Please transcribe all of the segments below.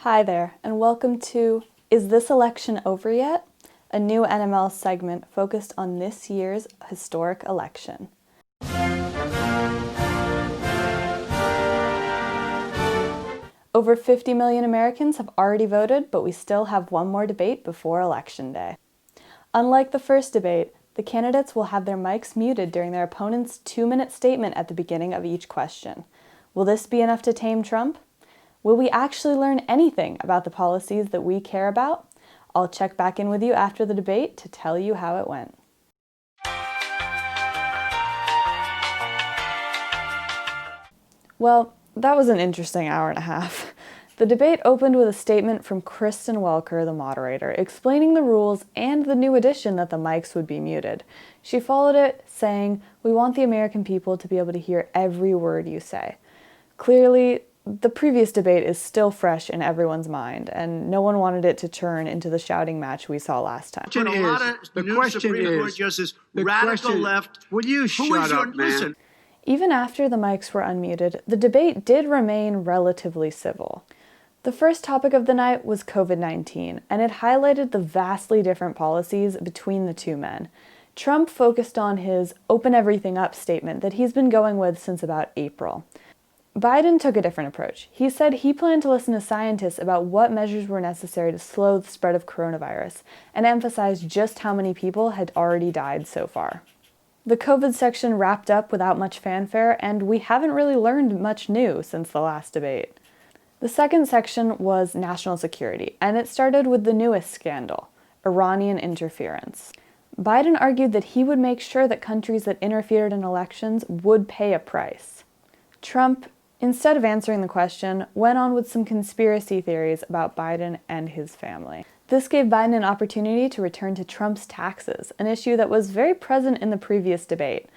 Hi there, and welcome to Is This Election Over Yet? A new NML segment focused on this year's historic election. Over 50 million Americans have already voted, but we still have one more debate before Election Day. Unlike the first debate, the candidates will have their mics muted during their opponent's 2-minute statement at the beginning of each question. Will this be enough to tame Trump? Will we actually learn anything about the policies that we care about? I'll check back in with you after the debate to tell you how it went. Well, that was an interesting hour and a half. The debate opened with a statement from Kristen Welker, the moderator, explaining the rules and the new addition that the mics would be muted. She followed it, saying, "We want the American people to be able to hear every word you say." Clearly, the previous debate is still fresh in everyone's mind, and no one wanted it to turn into the shouting match we saw last time. The question is, radical left. Will you shut up, man? Even after the mics were unmuted, the debate did remain relatively civil. The first topic of the night was COVID-19, and it highlighted the vastly different policies between the two men. Trump focused on his open everything up statement that he's been going with since about April. Biden took a different approach. He said he planned to listen to scientists about what measures were necessary to slow the spread of coronavirus and emphasized just how many people had already died so far. The COVID section wrapped up without much fanfare, and we haven't really learned much new since the last debate. The second section was national security, and it started with the newest scandal, Iranian interference. Biden argued that he would make sure that countries that interfered in elections would pay a price. Trump, instead of answering the question, went on with some conspiracy theories about Biden and his family. This gave Biden an opportunity to return to Trump's taxes, an issue that was very present in the previous debate.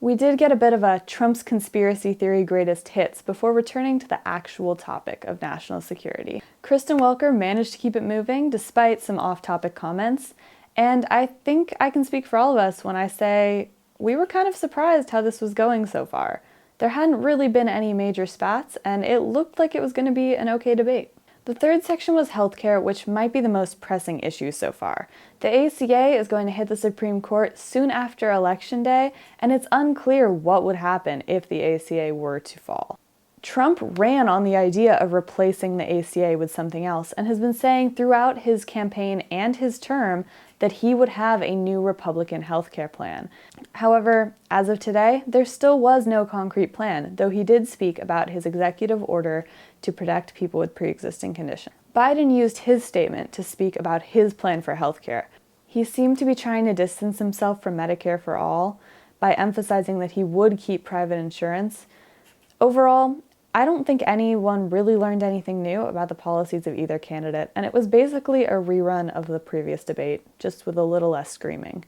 We did get a bit of a Trump's conspiracy theory greatest hits before returning to the actual topic of national security. Kristen Welker managed to keep it moving despite some off-topic comments, and I think I can speak for all of us when I say we were kind of surprised how this was going so far. There hadn't really been any major spats, and it looked like it was going to be an okay debate. The third section was healthcare, which might be the most pressing issue so far. The ACA is going to hit the Supreme Court soon after Election Day, and it's unclear what would happen if the ACA were to fall. Trump ran on the idea of replacing the ACA with something else and has been saying throughout his campaign and his term that he would have a new Republican healthcare plan. However, as of today, there still was no concrete plan, though he did speak about his executive order to protect people with pre-existing conditions. Biden used his statement to speak about his plan for healthcare. He seemed to be trying to distance himself from Medicare for all by emphasizing that he would keep private insurance. Overall, I don't think anyone really learned anything new about the policies of either candidate, and it was basically a rerun of the previous debate, just with a little less screaming.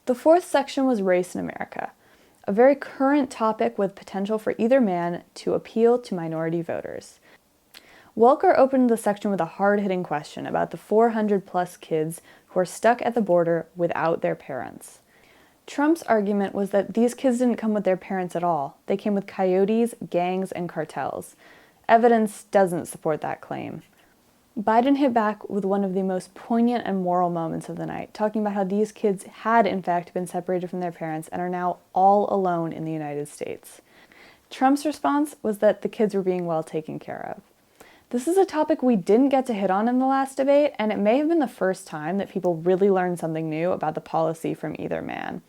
The fourth section was race in America, a very current topic with potential for either man to appeal to minority voters. Welker opened the section with a hard-hitting question about the 400-plus kids who are stuck at the border without their parents. Trump's argument was that these kids didn't come with their parents at all. They came with coyotes, gangs, and cartels. Evidence doesn't support that claim. Biden hit back with one of the most poignant and moral moments of the night, talking about how these kids had in fact been separated from their parents and are now all alone in the United States. Trump's response was that the kids were being well taken care of. This is a topic we didn't get to hit on in the last debate, and it may have been the first time that people really learned something new about the policy from either man.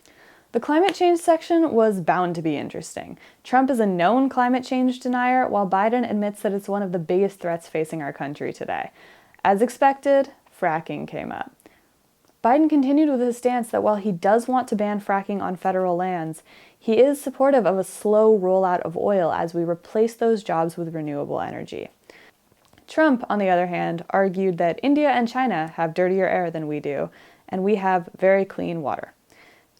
The climate change section was bound to be interesting. Trump is a known climate change denier, while Biden admits that it's one of the biggest threats facing our country today. As expected, fracking came up. Biden continued with his stance that while he does want to ban fracking on federal lands, he is supportive of a slow rollout of oil as we replace those jobs with renewable energy. Trump, on the other hand, argued that India and China have dirtier air than we do, and we have very clean water.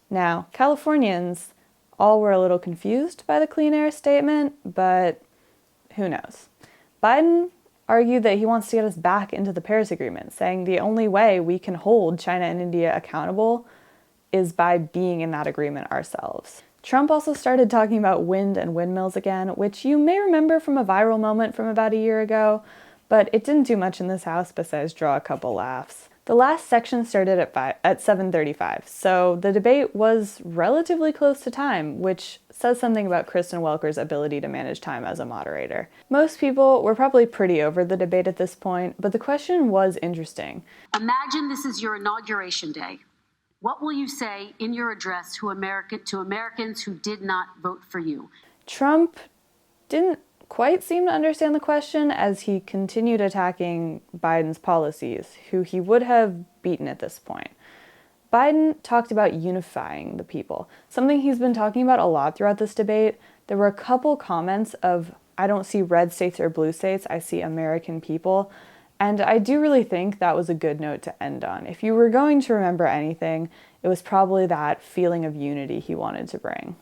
Now, Californians all were a little confused by the clean air statement, but who knows? Biden argued that he wants to get us back into the Paris Agreement, saying the only way we can hold China and India accountable is by being in that agreement ourselves. Trump also started talking about wind and windmills again, which you may remember from a viral moment from about a year ago, but it didn't do much in this house besides draw a couple laughs. The last section started at 7:35, so the debate was relatively close to time, which says something about Kristen Welker's ability to manage time as a moderator. Most people were probably pretty over the debate at this point, but the question was interesting. Imagine this is your inauguration day. What will you say in your address to Americans who did not vote for you? Trump didn't quite seem to understand the question as he continued attacking Biden's policies, who he would have beaten at this point. Biden talked about unifying the people, something he's been talking about a lot throughout this debate. There were a couple comments of, I don't see red states or blue states, I see American people. And I do really think that was a good note to end on. If you were going to remember anything, it was probably that feeling of unity he wanted to bring.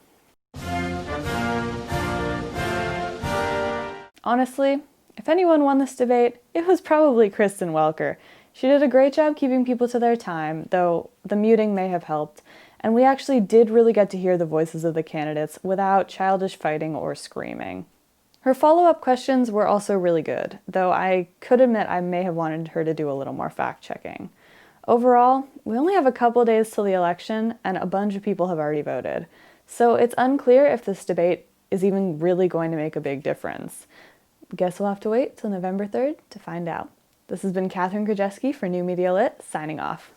Honestly, if anyone won this debate, it was probably Kristen Welker. She did a great job keeping people to their time, though the muting may have helped, and we actually did really get to hear the voices of the candidates without childish fighting or screaming. Her follow-up questions were also really good, though I could admit I may have wanted her to do a little more fact-checking. Overall, we only have a couple days till the election, and a bunch of people have already voted, so it's unclear if this debate is even really going to make a big difference. Guess we'll have to wait till November 3rd to find out. This has been Cathryn Krajewski for New Media Lit, signing off.